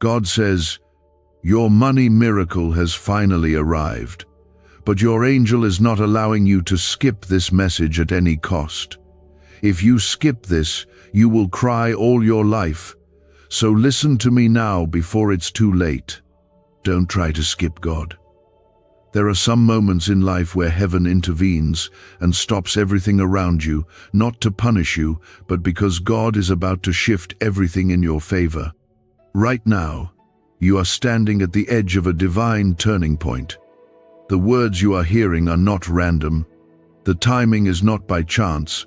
God says, "Your money miracle has finally arrived." But your angel is not allowing you to skip this message at any cost. If you skip this, you will cry all your life. So listen to me now before it's too late. Don't try to skip God. There are some moments in life where heaven intervenes and stops everything around you, not to punish you, but because God is about to shift everything in your favor. Right now, you are standing at the edge of a divine turning point. The words you are hearing are not random. The timing is not by chance.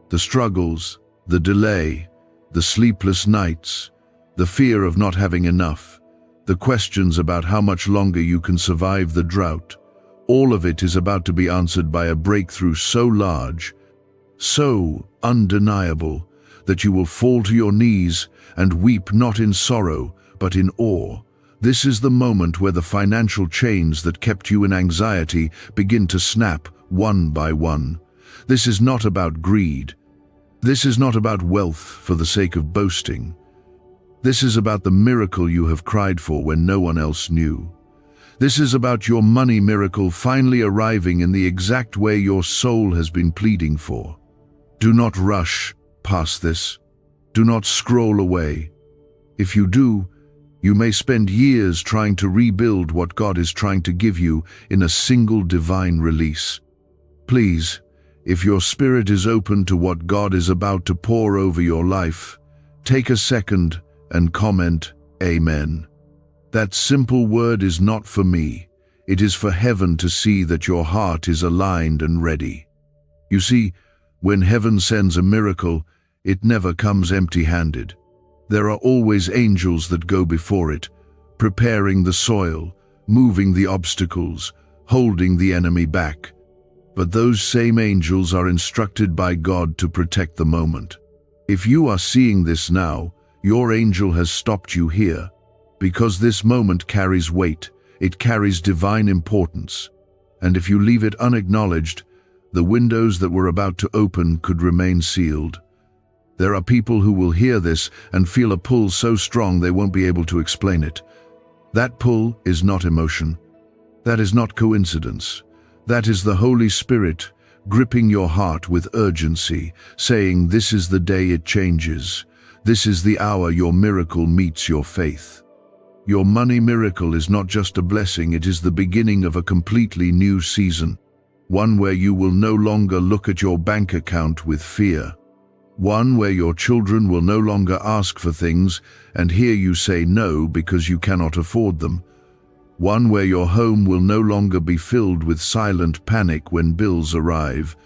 The struggles, the delay, the sleepless nights, the fear of not having enough, the questions about how much longer you can survive the drought, all of it is about to be answered by a breakthrough so large, so undeniable, that you will fall to your knees and weep not in sorrow, but in awe. This is the moment where the financial chains that kept you in anxiety begin to snap one by one. This is not about greed. This is not about wealth for the sake of boasting. This is about the miracle you have cried for when no one else knew. This is about your money miracle finally arriving in the exact way your soul has been pleading for. Do not rush past this. Do not scroll away. If you do, you may spend years trying to rebuild what God is trying to give you in a single divine release. Please, if your spirit is open to what God is about to pour over your life, take a second and comment, "Amen." That simple word is not for me. It is for heaven to see that your heart is aligned and ready. You see, when heaven sends a miracle, it never comes empty-handed. There are always angels that go before it, preparing the soil, moving the obstacles, holding the enemy back. But those same angels are instructed by God to protect the moment. If you are seeing this now, your angel has stopped you here, because this moment carries weight, it carries divine importance. And if you leave it unacknowledged, the windows that were about to open could remain sealed. There are people who will hear this and feel a pull so strong they won't be able to explain it. That pull is not emotion. That is not coincidence. That is the Holy Spirit gripping your heart with urgency, saying, "This is the day it changes. This is the hour your miracle meets your faith." Your money miracle is not just a blessing, it is the beginning of a completely new season. One where you will no longer look at your bank account with fear. One where your children will no longer ask for things and hear you say no because you cannot afford them. One where your home will no longer be filled with silent panic when bills arrive.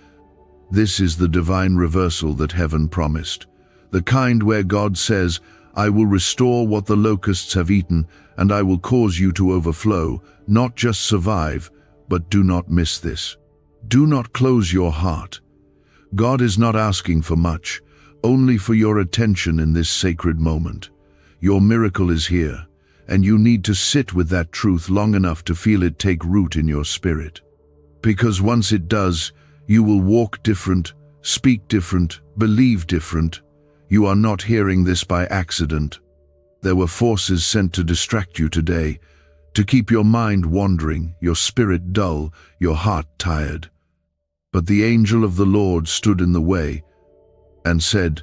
This is the divine reversal that heaven promised. The kind where God says, "I will restore what the locusts have eaten, and I will cause you to overflow, not just survive, but do not miss this." Do not close your heart. God is not asking for much, only for your attention in this sacred moment. Your miracle is here, and you need to sit with that truth long enough to feel it take root in your spirit. Because once it does, you will walk different, speak different, believe different. You are not hearing this by accident. There were forces sent to distract you today, to keep your mind wandering, your spirit dull, your heart tired. But the angel of the Lord stood in the way and said,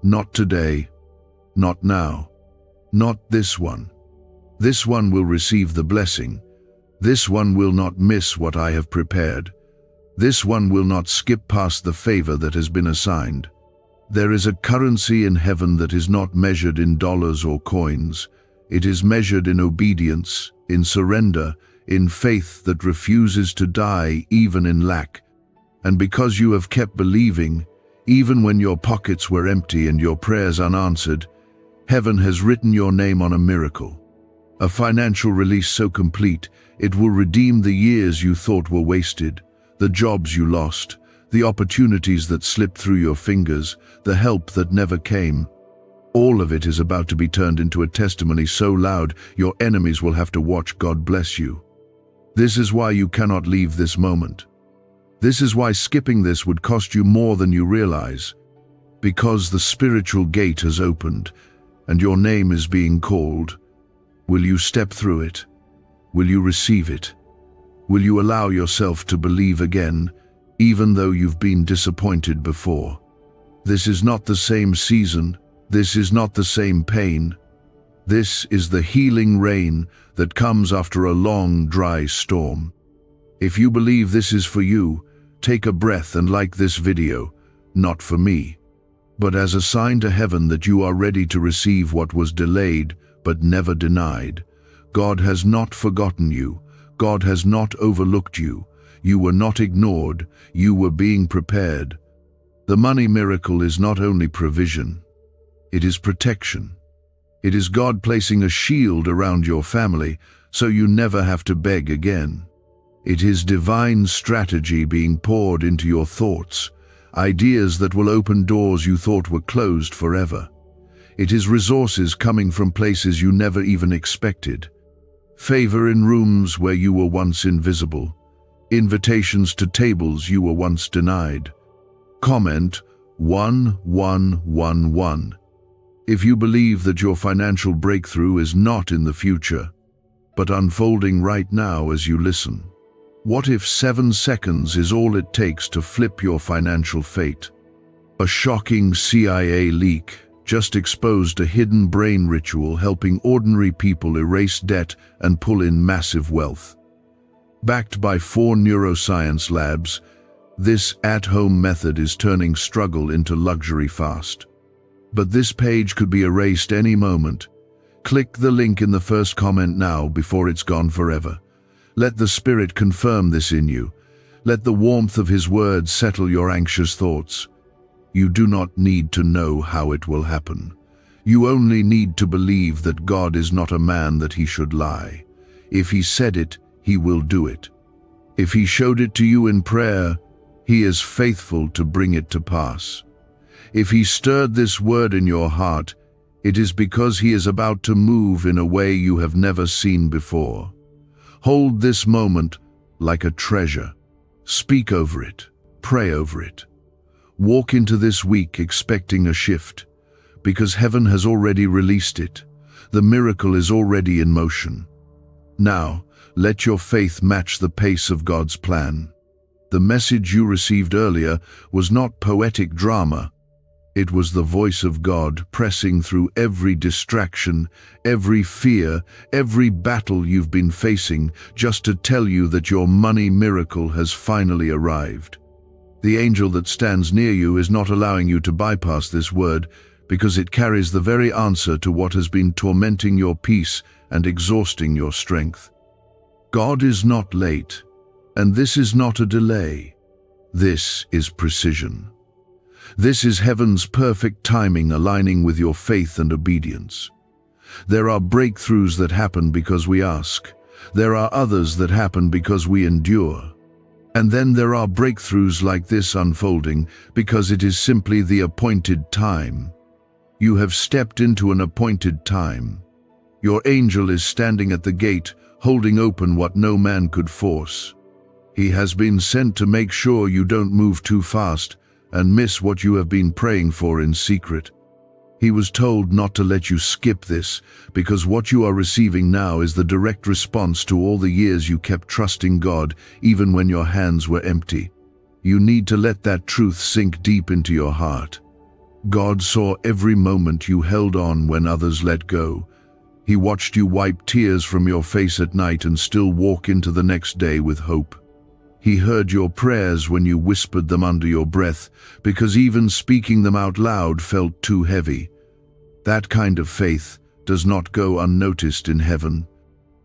"Not today, not now, not this one. This one will receive the blessing. This one will not miss what I have prepared. This one will not skip past the favor that has been assigned." There is a currency in heaven that is not measured in dollars or coins. It is measured in obedience, in surrender, in faith that refuses to die even in lack. And because you have kept believing, even when your pockets were empty and your prayers unanswered, heaven has written your name on a miracle. A financial release so complete, it will redeem the years you thought were wasted, the jobs you lost, the opportunities that slipped through your fingers, the help that never came. All of it is about to be turned into a testimony so loud your enemies will have to watch God bless you. This is why you cannot leave this moment. This is why skipping this would cost you more than you realize. Because the spiritual gate has opened, and your name is being called, Will you step through it? Will you receive it? Will you allow yourself to believe again, even though you've been disappointed before? This is not the same season. This is not the same pain. This is the healing rain that comes after a long, dry storm. If you believe this is for you, take a breath and like this video, not for me, but as a sign to heaven that you are ready to receive what was delayed but never denied. God has not forgotten you. God has not overlooked you. You were not ignored. You were being prepared. The money miracle is not only provision, it is protection. It is God placing a shield around your family so you never have to beg again. It is divine strategy being poured into your thoughts, ideas that will open doors you thought were closed forever. It is resources coming from places you never even expected. Favor in rooms where you were once invisible. Invitations to tables you were once denied. Comment 1111 if you believe that your financial breakthrough is not in the future, but unfolding right now as you listen. What if 7 seconds is all it takes to flip your financial fate? A shocking CIA leak just exposed a hidden brain ritual helping ordinary people erase debt and pull in massive wealth. Backed by 4 neuroscience labs, this at-home method is turning struggle into luxury fast. But this page could be erased any moment. Click the link in the first comment now before it's gone forever. Let the Spirit confirm this in you. Let the warmth of His words settle your anxious thoughts. You do not need to know how it will happen. You only need to believe that God is not a man that He should lie. If He said it, He will do it. If He showed it to you in prayer, He is faithful to bring it to pass. If He stirred this word in your heart, it is because He is about to move in a way you have never seen before. Hold this moment like a treasure. Speak over it. Pray over it. Walk into this week expecting a shift, because heaven has already released it. The miracle is already in motion. Now, let your faith match the pace of God's plan. The message you received earlier was not poetic drama. It was the voice of God pressing through every distraction, every fear, every battle you've been facing, just to tell you that your money miracle has finally arrived. The angel that stands near you is not allowing you to bypass this word, because it carries the very answer to what has been tormenting your peace and exhausting your strength. God is not late, and this is not a delay. This is precision. This is heaven's perfect timing aligning with your faith and obedience. There are breakthroughs that happen because we ask. There are others that happen because we endure. And then there are breakthroughs like this unfolding because it is simply the appointed time. You have stepped into an appointed time. Your angel is standing at the gate, holding open what no man could force. He has been sent to make sure you don't move too fast and miss what you have been praying for in secret. He was told not to let you skip this, because what you are receiving now is the direct response to all the years you kept trusting God, even when your hands were empty. You need to let that truth sink deep into your heart. God saw every moment you held on when others let go. He watched you wipe tears from your face at night and still walk into the next day with hope. He heard your prayers when you whispered them under your breath, because even speaking them out loud felt too heavy. That kind of faith does not go unnoticed in heaven.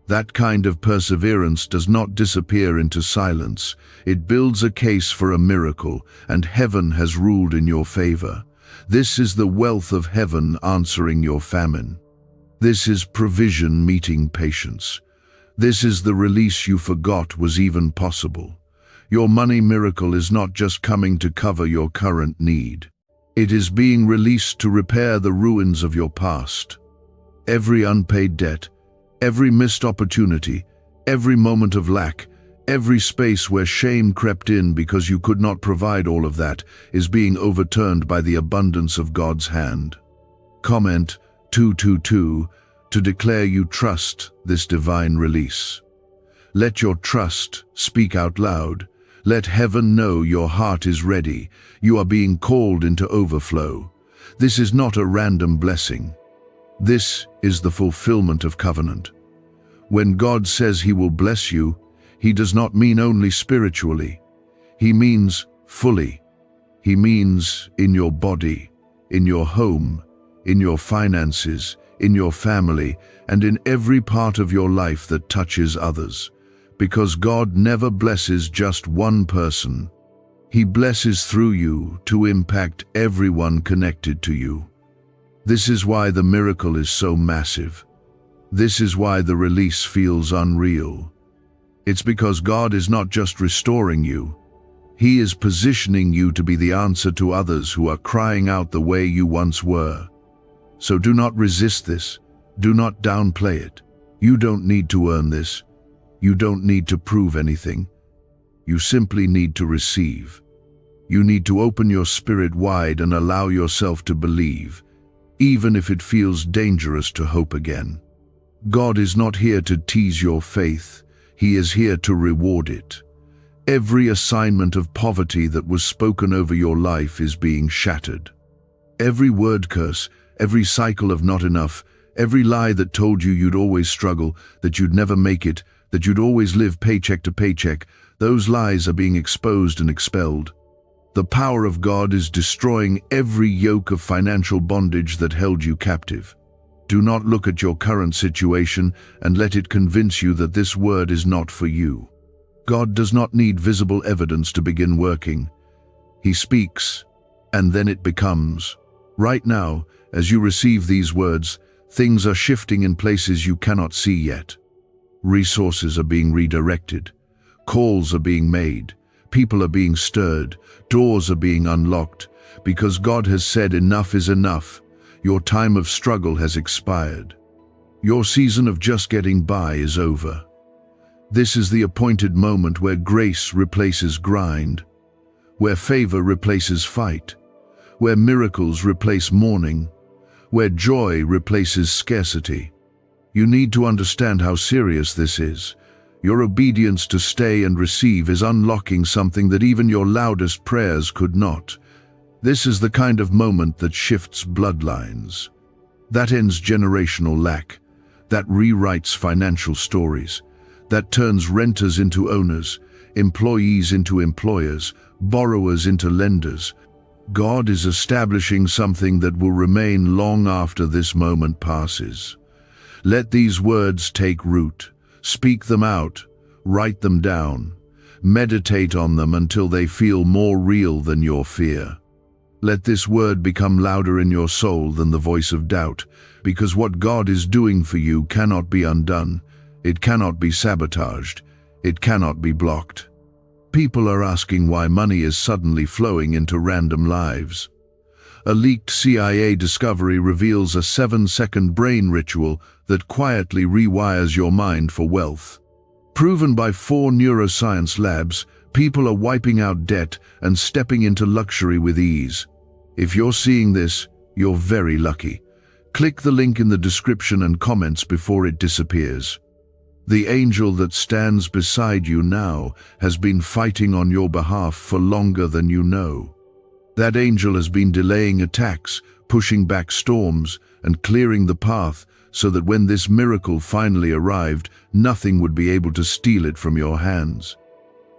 That kind of perseverance does not disappear into silence. It builds a case for a miracle, and heaven has ruled in your favor. This is the wealth of heaven answering your famine. This is provision meeting patience. This is the release you forgot was even possible. Your money miracle is not just coming to cover your current need. It is being released to repair the ruins of your past. Every unpaid debt, every missed opportunity, every moment of lack, every space where shame crept in because you could not provide all of that is being overturned by the abundance of God's hand. Comment 222, to declare you trust this divine release. Let your trust speak out loud. Let heaven know your heart is ready. You are being called into overflow. This is not a random blessing. This is the fulfillment of covenant. When God says He will bless you, He does not mean only spiritually. He means fully. He means in your body, in your home, in your finances, in your family, and in every part of your life that touches others. Because God never blesses just one person. He blesses through you to impact everyone connected to you. This is why the miracle is so massive. This is why the release feels unreal. It's because God is not just restoring you. He is positioning you to be the answer to others who are crying out the way you once were. So do not resist this. Do not downplay it. You don't need to earn this. You don't need to prove anything. You simply need to receive. You need to open your spirit wide and allow yourself to believe, even if it feels dangerous to hope again. God is not here to tease your faith. He is here to reward it. Every assignment of poverty that was spoken over your life is being shattered. Every word curse, every cycle of not enough, every lie that told you you'd always struggle, that you'd never make it, that you'd always live paycheck to paycheck, those lies are being exposed and expelled. The power of God is destroying every yoke of financial bondage that held you captive. Do not look at your current situation and let it convince you that this word is not for you. God does not need visible evidence to begin working. He speaks, and then it becomes. Right now, as you receive these words, things are shifting in places you cannot see yet. Resources are being redirected. Calls are being made. People are being stirred. Doors are being unlocked. Because God has said enough is enough. Your time of struggle has expired. Your season of just getting by is over. This is the appointed moment where grace replaces grind, where favor replaces fight, where miracles replace mourning, where joy replaces scarcity. You need to understand how serious this is. Your obedience to stay and receive is unlocking something that even your loudest prayers could not. This is the kind of moment that shifts bloodlines, that ends generational lack, that rewrites financial stories, that turns renters into owners, employees into employers, borrowers into lenders. God is establishing something that will remain long after this moment passes. Let these words take root. Speak them out. Write them down. Meditate on them until they feel more real than your fear. Let this word become louder in your soul than the voice of doubt, because what God is doing for you cannot be undone. It cannot be sabotaged. It cannot be blocked. People are asking why money is suddenly flowing into random lives. A leaked CIA discovery reveals a 7-second brain ritual that quietly rewires your mind for wealth. Proven by 4 neuroscience labs, people are wiping out debt and stepping into luxury with ease. If you're seeing this, you're very lucky. Click the link in the description and comments before it disappears. The angel that stands beside you now has been fighting on your behalf for longer than you know. That angel has been delaying attacks, pushing back storms, and clearing the path so that when this miracle finally arrived, nothing would be able to steal it from your hands.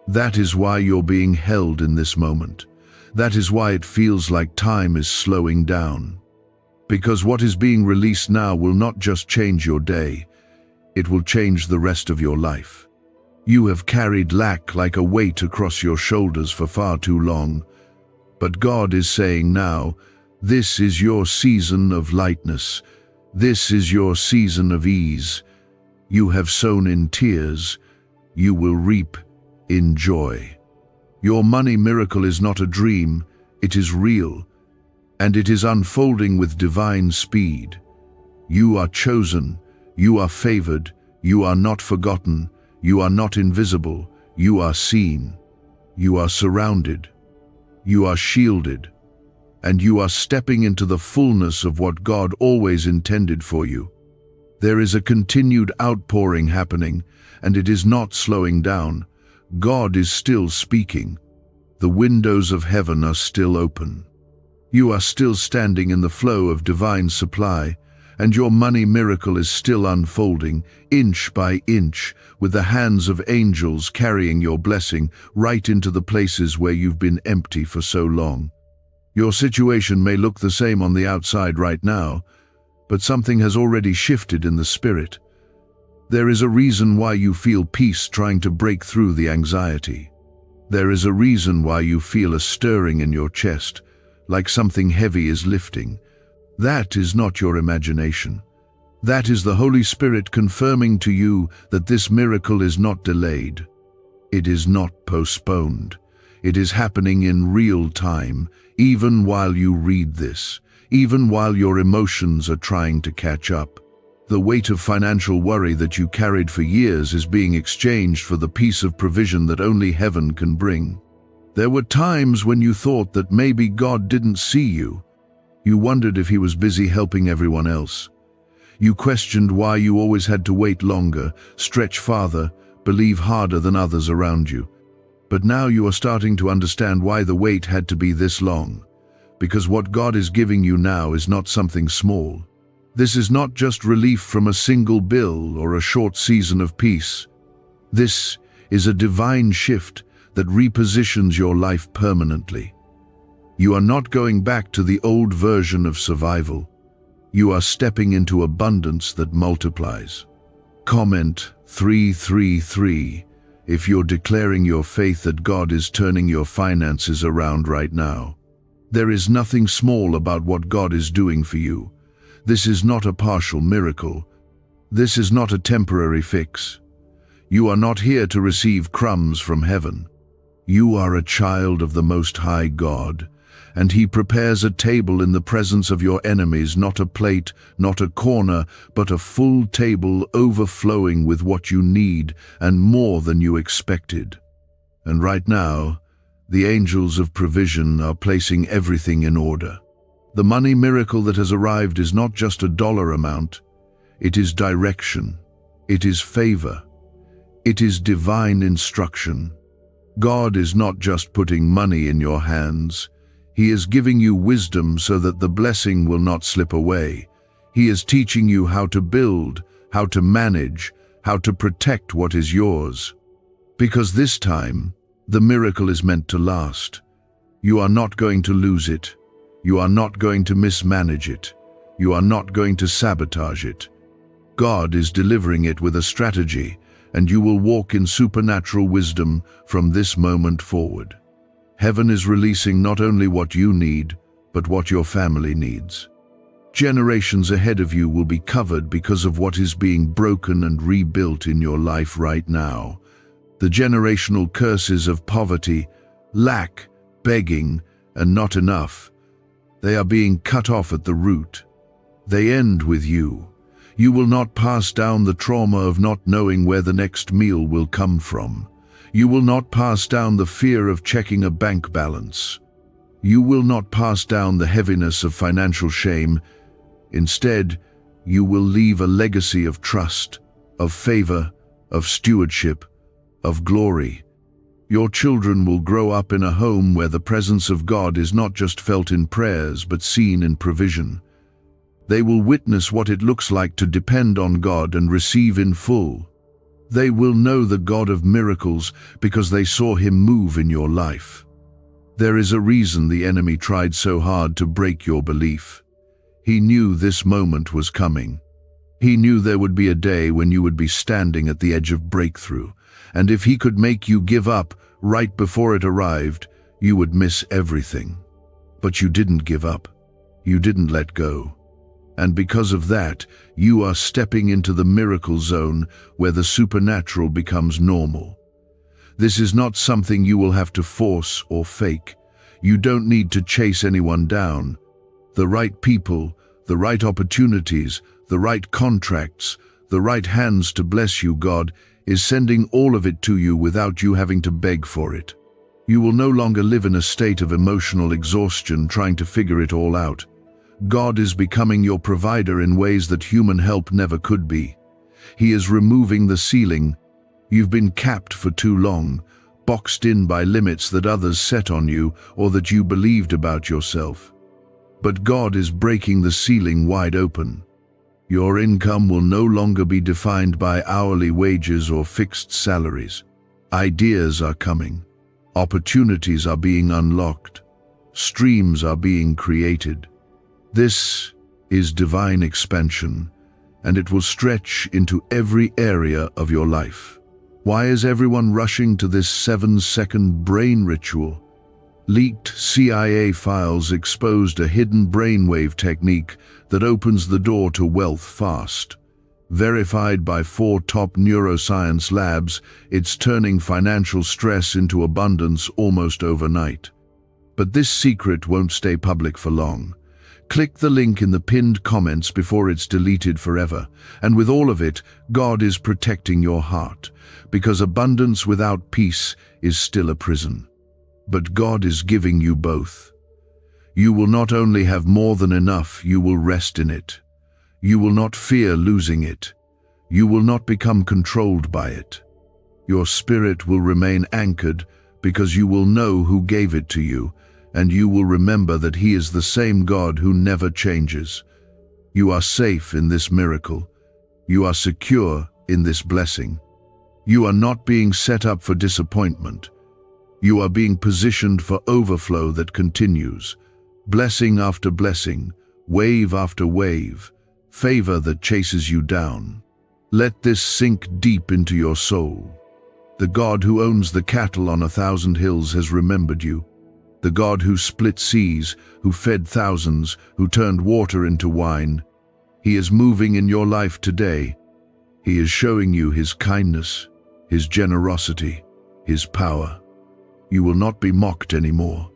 That is why you're being held in this moment. That is why it feels like time is slowing down. Because what is being released now will not just change your day, it will change the rest of your life. You have carried lack like a weight across your shoulders for far too long. But God is saying now, this is your season of lightness. This is your season of ease. You have sown in tears. You will reap in joy. Your money miracle is not a dream. It is real. And it is unfolding with divine speed. You are chosen. You are favored. You are not forgotten. You are not invisible. You are seen. You are surrounded. You are shielded. And you are stepping into the fullness of what God always intended for you. There is a continued outpouring happening, and it is not slowing down. God is still speaking. The windows of heaven are still open. You are still standing in the flow of divine supply, and your money miracle is still unfolding, inch by inch, with the hands of angels carrying your blessing right into the places where you've been empty for so long. Your situation may look the same on the outside right now, but something has already shifted in the spirit. There is a reason why you feel peace trying to break through the anxiety. There is a reason why you feel a stirring in your chest, like something heavy is lifting. That is not your imagination. That is the Holy Spirit confirming to you that this miracle is not delayed. It is not postponed. It is happening in real time, even while you read this, even while your emotions are trying to catch up. The weight of financial worry that you carried for years is being exchanged for the peace of provision that only heaven can bring. There were times when you thought that maybe God didn't see you. You wondered if he was busy helping everyone else. You questioned why you always had to wait longer, stretch farther, believe harder than others around you. But now you are starting to understand why the wait had to be this long. Because what God is giving you now is not something small. This is not just relief from a single bill or a short season of peace. This is a divine shift that repositions your life permanently. You are not going back to the old version of survival. You are stepping into abundance that multiplies. Comment 333 if you're declaring your faith that God is turning your finances around right now. There is nothing small about what God is doing for you. This is not a partial miracle. This is not a temporary fix. You are not here to receive crumbs from heaven. You are a child of the Most High God, and He prepares a table in the presence of your enemies, not a plate, not a corner, but a full table overflowing with what you need and more than you expected. And right now, the angels of provision are placing everything in order. The money miracle that has arrived is not just a dollar amount. It is direction. It is favor. It is divine instruction. God is not just putting money in your hands. He is giving you wisdom so that the blessing will not slip away. He is teaching you how to build, how to manage, how to protect what is yours. Because this time, the miracle is meant to last. You are not going to lose it. You are not going to mismanage it. You are not going to sabotage it. God is delivering it with a strategy, and you will walk in supernatural wisdom from this moment forward. Heaven is releasing not only what you need, but what your family needs. Generations ahead of you will be covered because of what is being broken and rebuilt in your life right now. The generational curses of poverty, lack, begging, and not enough, they are being cut off at the root. They end with you. You will not pass down the trauma of not knowing where the next meal will come from. You will not pass down the fear of checking a bank balance. You will not pass down the heaviness of financial shame. Instead, you will leave a legacy of trust, of favor, of stewardship, of glory. Your children will grow up in a home where the presence of God is not just felt in prayers but seen in provision. They will witness what it looks like to depend on God and receive in full. They will know the God of miracles because they saw Him move in your life. There is a reason the enemy tried so hard to break your belief. He knew this moment was coming. He knew there would be a day when you would be standing at the edge of breakthrough, and if he could make you give up right before it arrived, you would miss everything. But you didn't give up. You didn't let go. And because of that, you are stepping into the miracle zone where the supernatural becomes normal. This is not something you will have to force or fake. You don't need to chase anyone down. The right people, the right opportunities, the right contracts, the right hands to bless you, God is sending all of it to you without you having to beg for it. You will no longer live in a state of emotional exhaustion trying to figure it all out. God is becoming your provider in ways that human help never could be. He is removing the ceiling. You've been capped for too long, boxed in by limits that others set on you or that you believed about yourself. But God is breaking the ceiling wide open. Your income will no longer be defined by hourly wages or fixed salaries. Ideas are coming. Opportunities are being unlocked. Streams are being created. This is divine expansion, and it will stretch into every area of your life. Why is everyone rushing to this 7-second brain ritual? Leaked CIA files exposed a hidden brainwave technique that opens the door to wealth fast. Verified by 4 top neuroscience labs, it's turning financial stress into abundance almost overnight. But this secret won't stay public for long. Click the link in the pinned comments before it's deleted forever. And with all of it, God is protecting your heart, because abundance without peace is still a prison. But God is giving you both. You will not only have more than enough, you will rest in it. You will not fear losing it. You will not become controlled by it. Your spirit will remain anchored because you will know who gave it to you, and you will remember that He is the same God who never changes. You are safe in this miracle. You are secure in this blessing. You are not being set up for disappointment. You are being positioned for overflow that continues. Blessing after blessing, wave after wave, favor that chases you down. Let this sink deep into your soul. The God who owns the cattle on 1,000 hills has remembered you. The God who split seas, who fed thousands, who turned water into wine. He is moving in your life today. He is showing you His kindness, His generosity, His power. You will not be mocked anymore.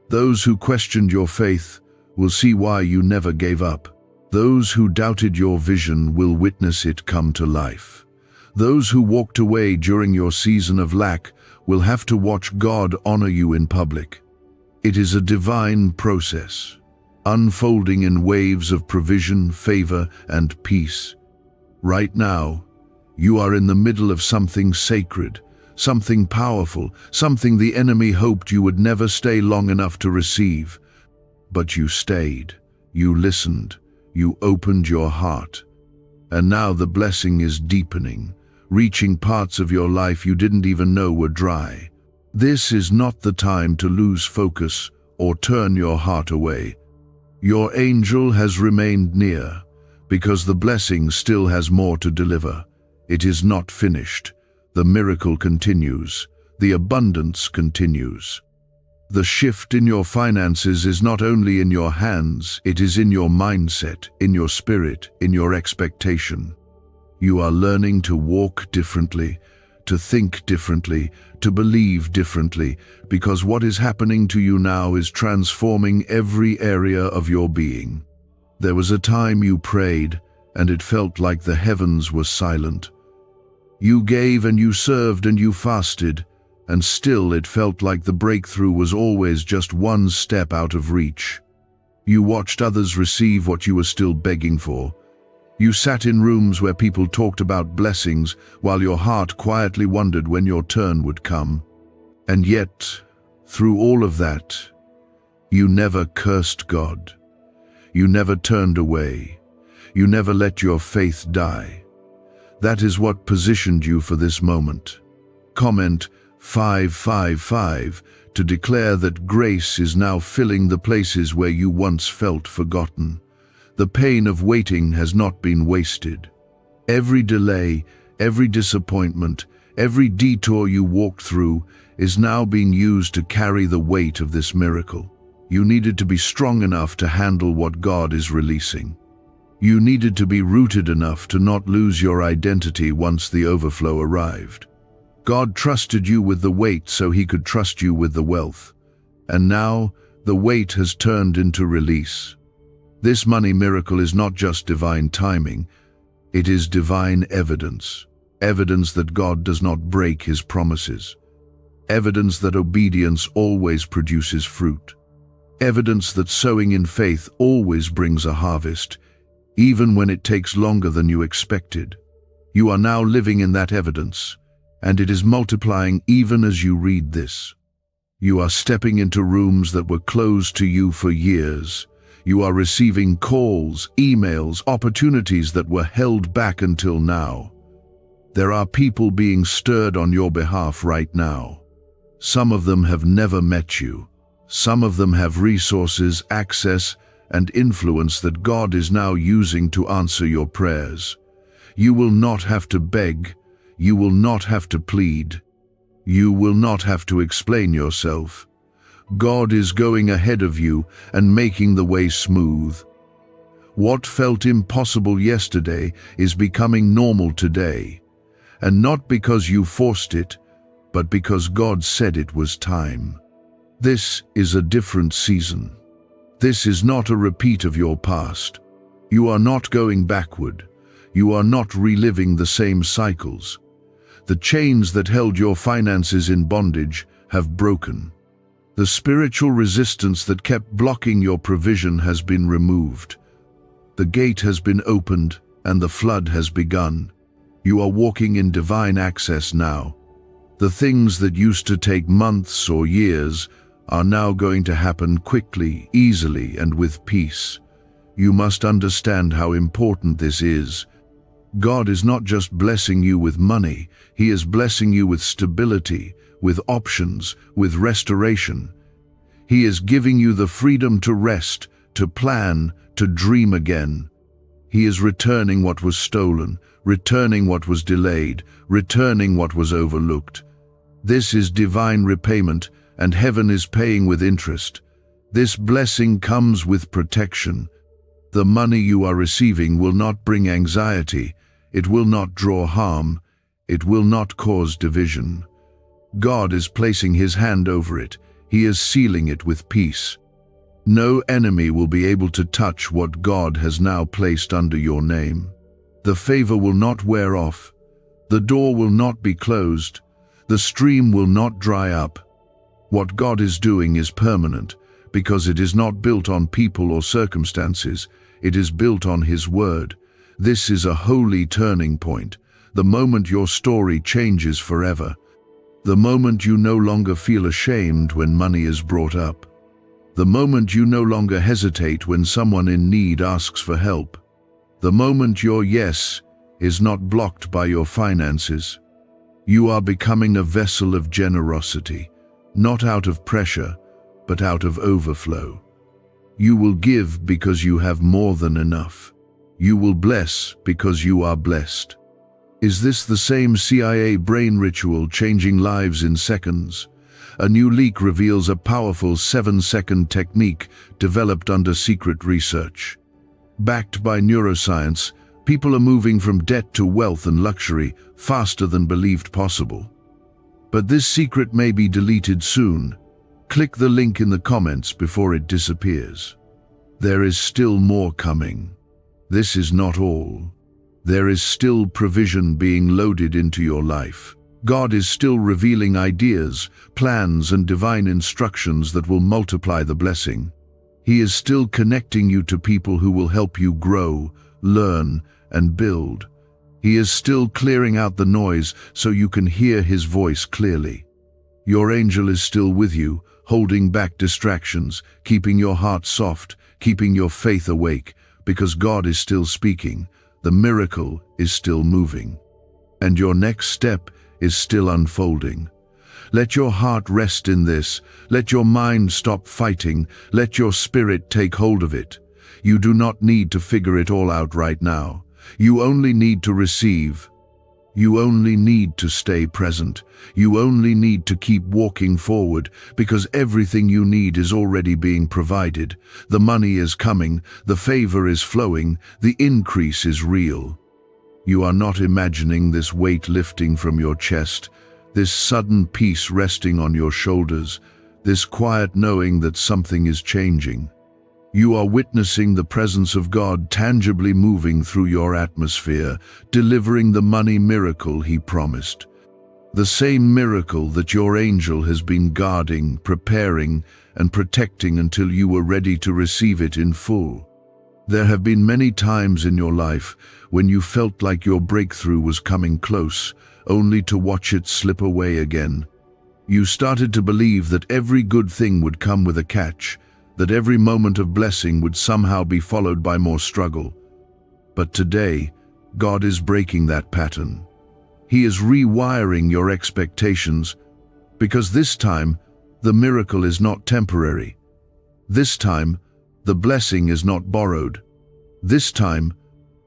Those who questioned your faith will see why you never gave up. Those who doubted your vision will witness it come to life. Those who walked away during your season of lack will have to watch God honor you in public. It is a divine process, unfolding in waves of provision, favor, and peace. Right now, you are in the middle of something sacred, something powerful, something the enemy hoped you would never stay long enough to receive. But you stayed, you listened, you opened your heart. And now the blessing is deepening, reaching parts of your life you didn't even know were dry. This is not the time to lose focus or turn your heart away. Your angel has remained near, because the blessing still has more to deliver. It is not finished. The miracle continues. The abundance continues. The shift in your finances is not only in your hands, it is in your mindset, in your spirit, in your expectation. You are learning to walk differently, to think differently, to believe differently, because what is happening to you now is transforming every area of your being. There was a time you prayed, and it felt like the heavens were silent. You gave and you served and you fasted, and still it felt like the breakthrough was always just one step out of reach. You watched others receive what you were still begging for. You sat in rooms where people talked about blessings while your heart quietly wondered when your turn would come. And yet, through all of that, you never cursed God. You never turned away. You never let your faith die. That is what positioned you for this moment. Comment 555 to declare that grace is now filling the places where you once felt forgotten. The pain of waiting has not been wasted. Every delay, every disappointment, every detour you walked through is now being used to carry the weight of this miracle. You needed to be strong enough to handle what God is releasing. You needed to be rooted enough to not lose your identity once the overflow arrived. God trusted you with the weight so He could trust you with the wealth. And now, the weight has turned into release. This money miracle is not just divine timing, it is divine evidence. Evidence that God does not break His promises. Evidence that obedience always produces fruit. evidence that sowing in faith always brings a harvest, even when it takes longer than you expected. You are now living in that evidence, and it is multiplying even as you read this. You are stepping into rooms that were closed to you for years. You are receiving calls, emails, opportunities that were held back until now. There are people being stirred on your behalf right now. Some of them have never met you. Some of them have resources, access, and influence that God is now using to answer your prayers. You will not have to beg. You will not have to plead. You will not have to explain yourself. God is going ahead of you and making the way smooth. What felt impossible yesterday is becoming normal today, and not because you forced it, but because God said it was time. This is a different season. This is not a repeat of your past. You are not going backward. You are not reliving the same cycles. The chains that held your finances in bondage have broken. The spiritual resistance that kept blocking your provision has been removed. The gate has been opened and the flood has begun. You are walking in divine access now. The things that used to take months or years are now going to happen quickly, easily, and with peace. You must understand how important this is. God is not just blessing you with money, He is blessing you with stability, with options, with restoration. He is giving you the freedom to rest, to plan, to dream again. He is returning what was stolen, returning what was delayed, returning what was overlooked. This is divine repayment, and heaven is paying with interest. This blessing comes with protection. The money you are receiving will not bring anxiety. It will not draw harm. It will not cause division. God is placing His hand over it. He is sealing it with peace. No enemy will be able to touch what God has now placed under your name. The favor will not wear off. The door will not be closed. The stream will not dry up. What God is doing is permanent, because it is not built on people or circumstances. It is built on His word. This is a holy turning point, the moment your story changes forever. The moment you no longer feel ashamed when money is brought up. The moment you no longer hesitate when someone in need asks for help. The moment your yes is not blocked by your finances. You are becoming a vessel of generosity, not out of pressure, but out of overflow. You will give because you have more than enough. You will bless because you are blessed. Is this the same CIA brain ritual changing lives in seconds? A new leak reveals a powerful 7-second technique developed under secret research. Backed by neuroscience, people are moving from debt to wealth and luxury faster than believed possible. But this secret may be deleted soon. Click the link in the comments before it disappears. There is still more coming. This is not all. There is still provision being loaded into your life. God is still revealing ideas, plans, and divine instructions that will multiply the blessing. He is still connecting you to people who will help you grow, learn, and build. He is still clearing out the noise so you can hear His voice clearly. Your angel is still with you, holding back distractions, keeping your heart soft, keeping your faith awake, because God is still speaking. The miracle is still moving. And your next step is still unfolding. Let your heart rest in this. Let your mind stop fighting. Let your spirit take hold of it. You do not need to figure it all out right now. You only need to receive. You only need to stay present. You only need to keep walking forward, because everything you need is already being provided. The money is coming, the favor is flowing, the increase is real. You are not imagining this weight lifting from your chest, this sudden peace resting on your shoulders, this quiet knowing that something is changing. You are witnessing the presence of God tangibly moving through your atmosphere, delivering the money miracle He promised. The same miracle that your angel has been guarding, preparing, and protecting until you were ready to receive it in full. There have been many times in your life when you felt like your breakthrough was coming close, only to watch it slip away again. You started to believe that every good thing would come with a catch, that every moment of blessing would somehow be followed by more struggle. But today, God is breaking that pattern. He is rewiring your expectations, because this time, the miracle is not temporary. This time, the blessing is not borrowed. This time,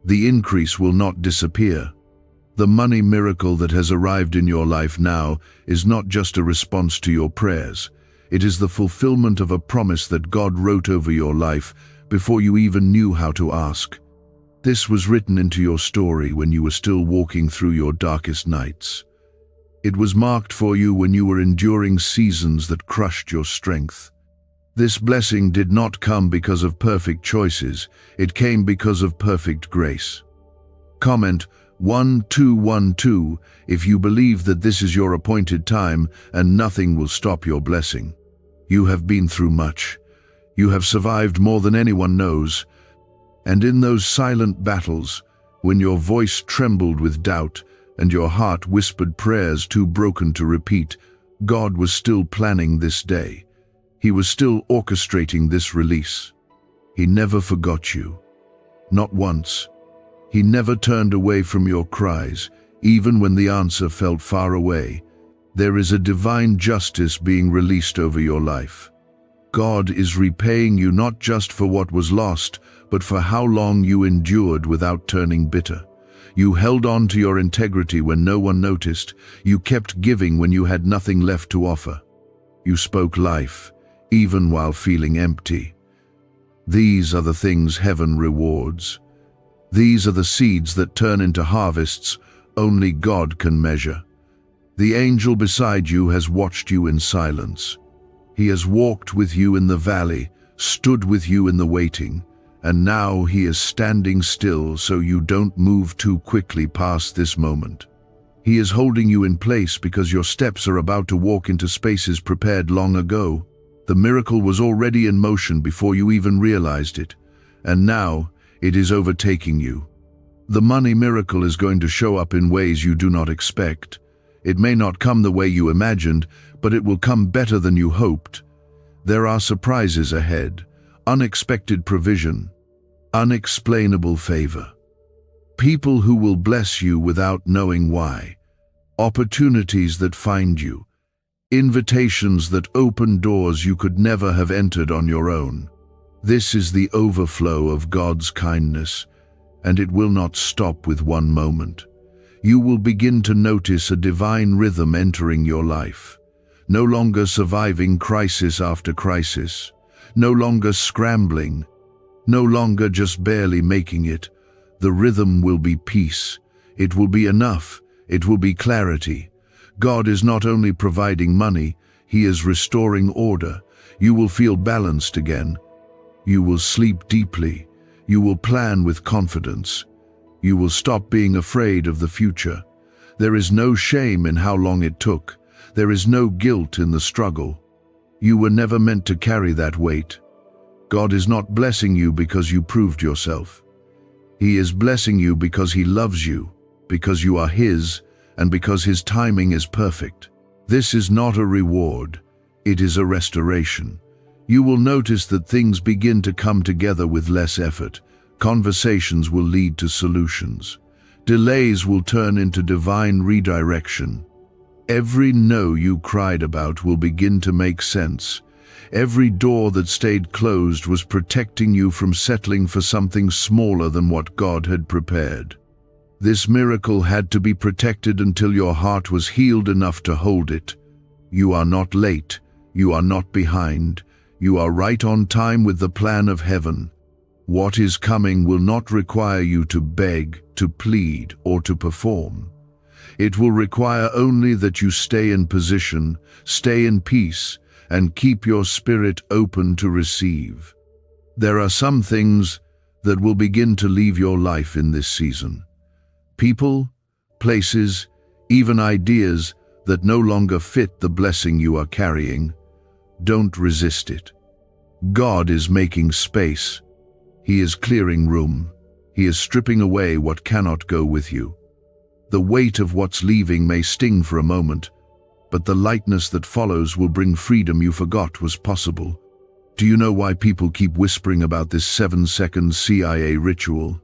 the increase will not disappear. The money miracle that has arrived in your life now is not just a response to your prayers. It is the fulfillment of a promise that God wrote over your life before you even knew how to ask. This was written into your story when you were still walking through your darkest nights. It was marked for you when you were enduring seasons that crushed your strength. This blessing did not come because of perfect choices. It came because of perfect grace. Comment 1212 if you believe that this is your appointed time and nothing will stop your blessing. You have been through much. You have survived more than anyone knows. And in those silent battles, when your voice trembled with doubt and your heart whispered prayers too broken to repeat, God was still planning this day. He was still orchestrating this release. He never forgot you. Not once. He never turned away from your cries, even when the answer felt far away. There is a divine justice being released over your life. God is repaying you not just for what was lost, but for how long you endured without turning bitter. You held on to your integrity when no one noticed. You kept giving when you had nothing left to offer. You spoke life, even while feeling empty. These are the things heaven rewards. These are the seeds that turn into harvests only God can measure. The angel beside you has watched you in silence. He has walked with you in the valley, stood with you in the waiting, and now he is standing still so you don't move too quickly past this moment. He is holding you in place because your steps are about to walk into spaces prepared long ago. The miracle was already in motion before you even realized it, and now it is overtaking you. The money miracle is going to show up in ways you do not expect. It may not come the way you imagined, but it will come better than you hoped. There are surprises ahead, unexpected provision, unexplainable favor. People who will bless you without knowing why. Opportunities that find you. Invitations that open doors you could never have entered on your own. This is the overflow of God's kindness, and it will not stop with one moment. You will begin to notice a divine rhythm entering your life. No longer surviving crisis after crisis. No longer scrambling. No longer just barely making it. The rhythm will be peace. It will be enough. It will be clarity. God is not only providing money, He is restoring order. You will feel balanced again. You will sleep deeply. You will plan with confidence. You will stop being afraid of the future. There is no shame in how long it took. There is no guilt in the struggle. You were never meant to carry that weight. God is not blessing you because you proved yourself. He is blessing you because He loves you, because you are His, and because His timing is perfect. This is not a reward. It is a restoration. You will notice that things begin to come together with less effort. Conversations will lead to solutions. Delays will turn into divine redirection. Every no you cried about will begin to make sense. Every door that stayed closed was protecting you from settling for something smaller than what God had prepared. This miracle had to be protected until your heart was healed enough to hold it. You are not late. You are not behind. You are right on time with the plan of heaven. What is coming will not require you to beg, to plead, or to perform. It will require only that you stay in position, stay in peace, and keep your spirit open to receive. There are some things that will begin to leave your life in this season. People, places, even ideas that no longer fit the blessing you are carrying. Don't resist it. God is making space. He is clearing room. He is stripping away what cannot go with you. The weight of what's leaving may sting for a moment, but the lightness that follows will bring freedom you forgot was possible. Do you know why people keep whispering about this 7-second CIA ritual?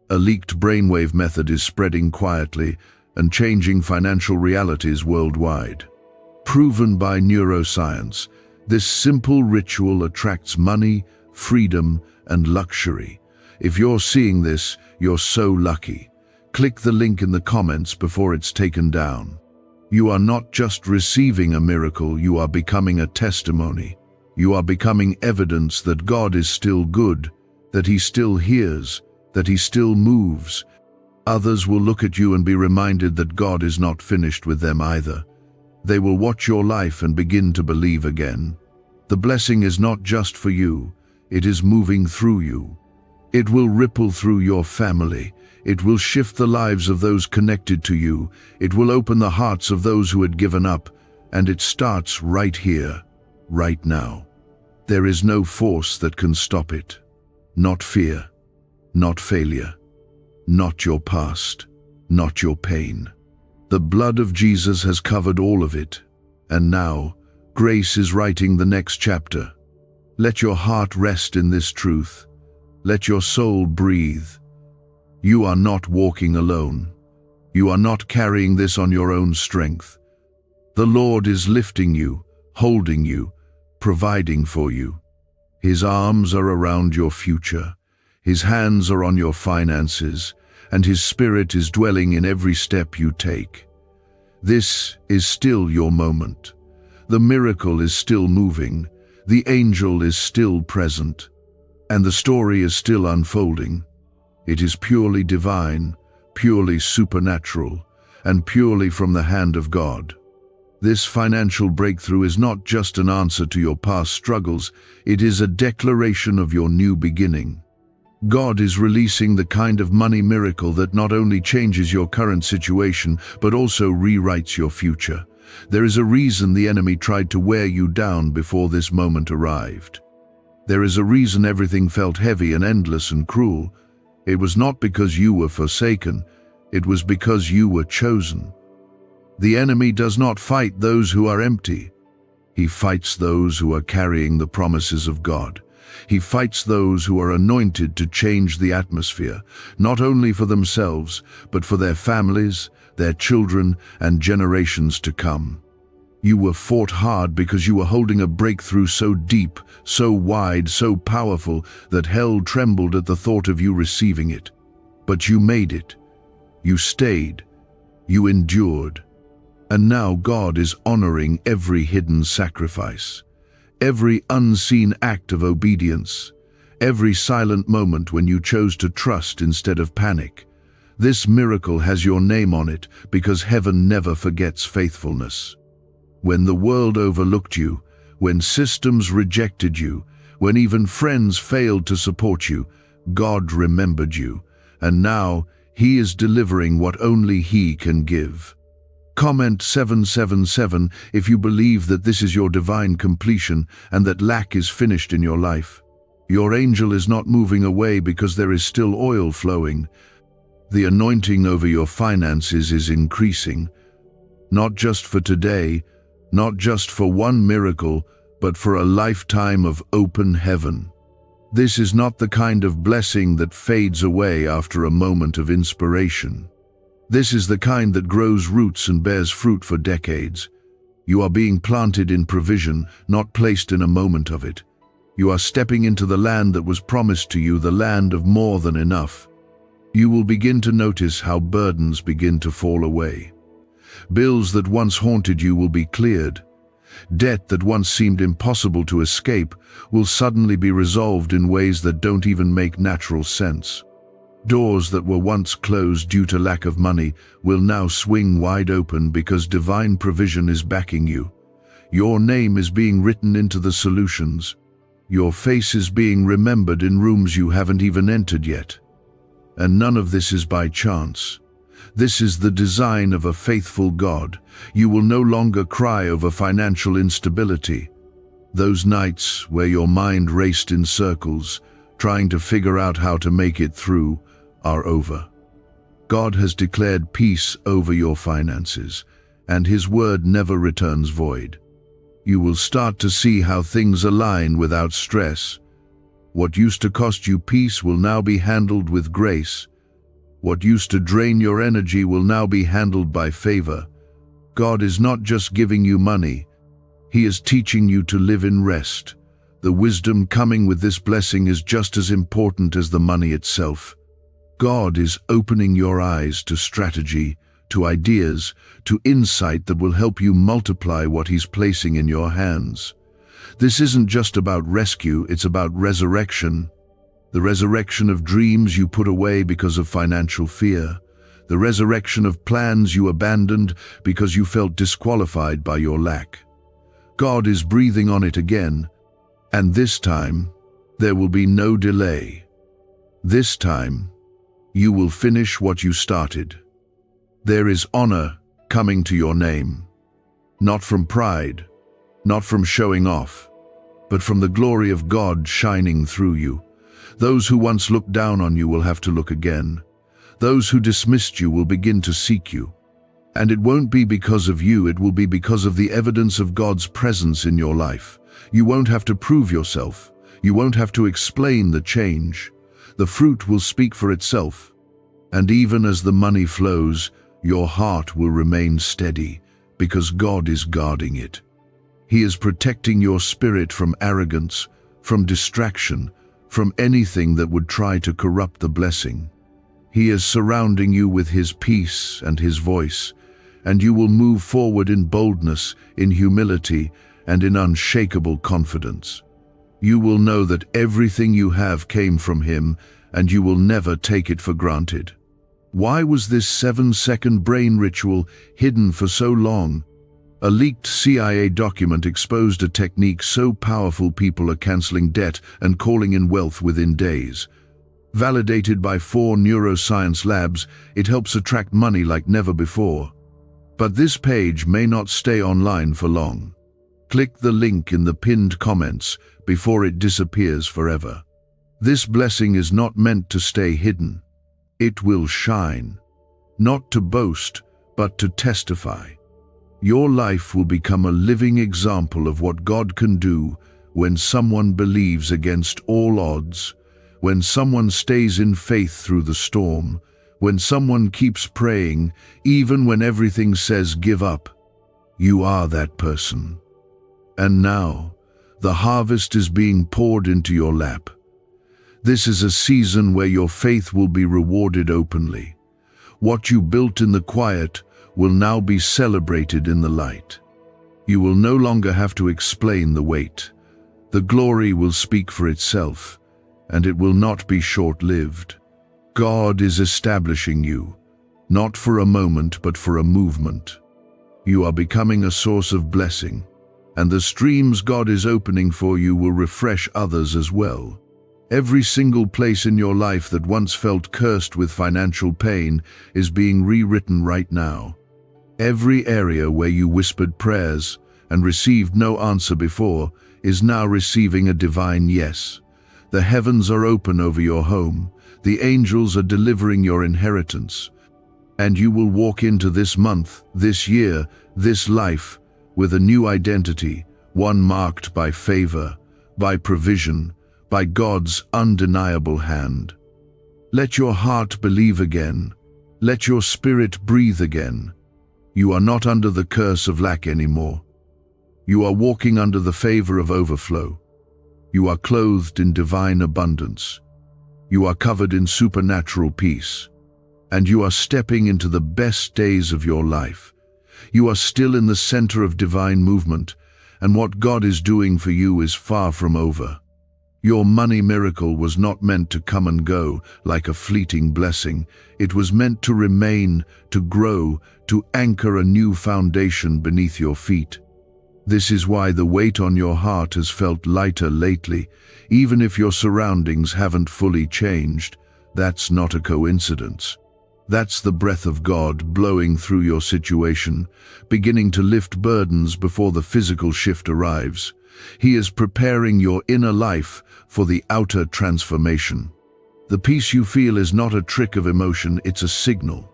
A leaked brainwave method is spreading quietly and changing financial realities worldwide. Proven by neuroscience, this simple ritual attracts money, freedom, and luxury. If you're seeing this, you're so lucky. Click the link in the comments before it's taken down. You are not just receiving a miracle, you are becoming a testimony. You are becoming evidence that God is still good, that He still hears, that He still moves. Others will look at you and be reminded that God is not finished with them either. They will watch your life and begin to believe again. The blessing is not just for you, it is moving through you. It will ripple through your family. It will shift the lives of those connected to you. It will open the hearts of those who had given up. And it starts right here, right now. There is no force that can stop it. Not fear, not failure, not your past, not your pain. The blood of Jesus has covered all of it. And now, grace is writing the next chapter. Let your heart rest in this truth. Let your soul breathe. You are not walking alone. You are not carrying this on your own strength. The Lord is lifting you, holding you, providing for you. His arms are around your future. His hands are on your finances, and His Spirit is dwelling in every step you take. This is still your moment. The miracle is still moving. The angel is still present. And the story is still unfolding. It is purely divine, purely supernatural, and purely from the hand of God. This financial breakthrough is not just an answer to your past struggles, it is a declaration of your new beginning. God is releasing the kind of money miracle that not only changes your current situation, but also rewrites your future. There is a reason the enemy tried to wear you down before this moment arrived. There is a reason everything felt heavy and endless and cruel. It was not because you were forsaken, it was because you were chosen. The enemy does not fight those who are empty. He fights those who are carrying the promises of God. He fights those who are anointed to change the atmosphere, not only for themselves, but for their families, their children, and generations to come. You were fought hard because you were holding a breakthrough so deep, so wide, so powerful that hell trembled at the thought of you receiving it. But you made it. You stayed. You endured. And now God is honoring every hidden sacrifice, every unseen act of obedience, every silent moment when you chose to trust instead of panic. This miracle has your name on it because heaven never forgets faithfulness. When the world overlooked you, when systems rejected you, when even friends failed to support you, God remembered you, and now He is delivering what only He can give. Comment 777 if you believe that this is your divine completion and that lack is finished in your life. Your angel is not moving away because there is still oil flowing. The anointing over your finances is increasing, not just for today, not just for one miracle, but for a lifetime of open heaven. This is not the kind of blessing that fades away after a moment of inspiration. This is the kind that grows roots and bears fruit for decades. You are being planted in provision, not placed in a moment of it. You are stepping into the land that was promised to you, the land of more than enough. You will begin to notice how burdens begin to fall away. Bills that once haunted you will be cleared. Debt that once seemed impossible to escape will suddenly be resolved in ways that don't even make natural sense. Doors that were once closed due to lack of money will now swing wide open because divine provision is backing you. Your name is being written into the solutions. Your face is being remembered in rooms you haven't even entered yet. And none of this is by chance. This is the design of a faithful God. You will no longer cry over financial instability. Those nights where your mind raced in circles, trying to figure out how to make it through, are over. God has declared peace over your finances, and His word never returns void. You will start to see how things align without stress. What used to cost you peace will now be handled with grace. What used to drain your energy will now be handled by favor. God is not just giving you money, He is teaching you to live in rest. The wisdom coming with this blessing is just as important as the money itself. God is opening your eyes to strategy, to ideas, to insight that will help you multiply what He's placing in your hands. This isn't just about rescue, it's about resurrection. The resurrection of dreams you put away because of financial fear. The resurrection of plans you abandoned because you felt disqualified by your lack. God is breathing on it again, and this time, there will be no delay. This time, you will finish what you started. There is honor coming to your name, not from pride, not from showing off, but from the glory of God shining through you. Those who once looked down on you will have to look again. Those who dismissed you will begin to seek you. And it won't be because of you, it will be because of the evidence of God's presence in your life. You won't have to prove yourself. You won't have to explain the change. The fruit will speak for itself. And even as the money flows, your heart will remain steady, because God is guarding it. He is protecting your spirit from arrogance, from distraction, from anything that would try to corrupt the blessing. He is surrounding you with His peace and His voice, and you will move forward in boldness, in humility, and in unshakable confidence. You will know that everything you have came from Him, and you will never take it for granted. Why was this 7-second brain ritual hidden for so long? A leaked CIA document exposed a technique so powerful people are canceling debt and calling in wealth within days. Validated by 4 neuroscience labs, it helps attract money like never before. But this page may not stay online for long. Click the link in the pinned comments before it disappears forever. This blessing is not meant to stay hidden. It will shine, not to boast, but to testify. Your life will become a living example of what God can do when someone believes against all odds, when someone stays in faith through the storm, when someone keeps praying, even when everything says give up. You are that person. And now, the harvest is being poured into your lap. This is a season where your faith will be rewarded openly. What you built in the quiet will now be celebrated in the light. You will no longer have to explain the weight. The glory will speak for itself, and it will not be short-lived. God is establishing you, not for a moment but for a movement. You are becoming a source of blessing, and the streams God is opening for you will refresh others as well. Every single place in your life that once felt cursed with financial pain is being rewritten right now. Every area where you whispered prayers and received no answer before is now receiving a divine yes. The heavens are open over your home. The angels are delivering your inheritance. And you will walk into this month, this year, this life with a new identity, one marked by favor, by provision, by God's undeniable hand. Let your heart believe again. Let your spirit breathe again. You are not under the curse of lack anymore. You are walking under the favor of overflow. You are clothed in divine abundance. You are covered in supernatural peace. And you are stepping into the best days of your life. You are still in the center of divine movement, and what God is doing for you is far from over. Your money miracle was not meant to come and go like a fleeting blessing. It was meant to remain, to grow, to anchor a new foundation beneath your feet. This is why the weight on your heart has felt lighter lately, even if your surroundings haven't fully changed. That's not a coincidence. That's the breath of God blowing through your situation, beginning to lift burdens before the physical shift arrives. He is preparing your inner life for the outer transformation. The peace you feel is not a trick of emotion, it's a signal.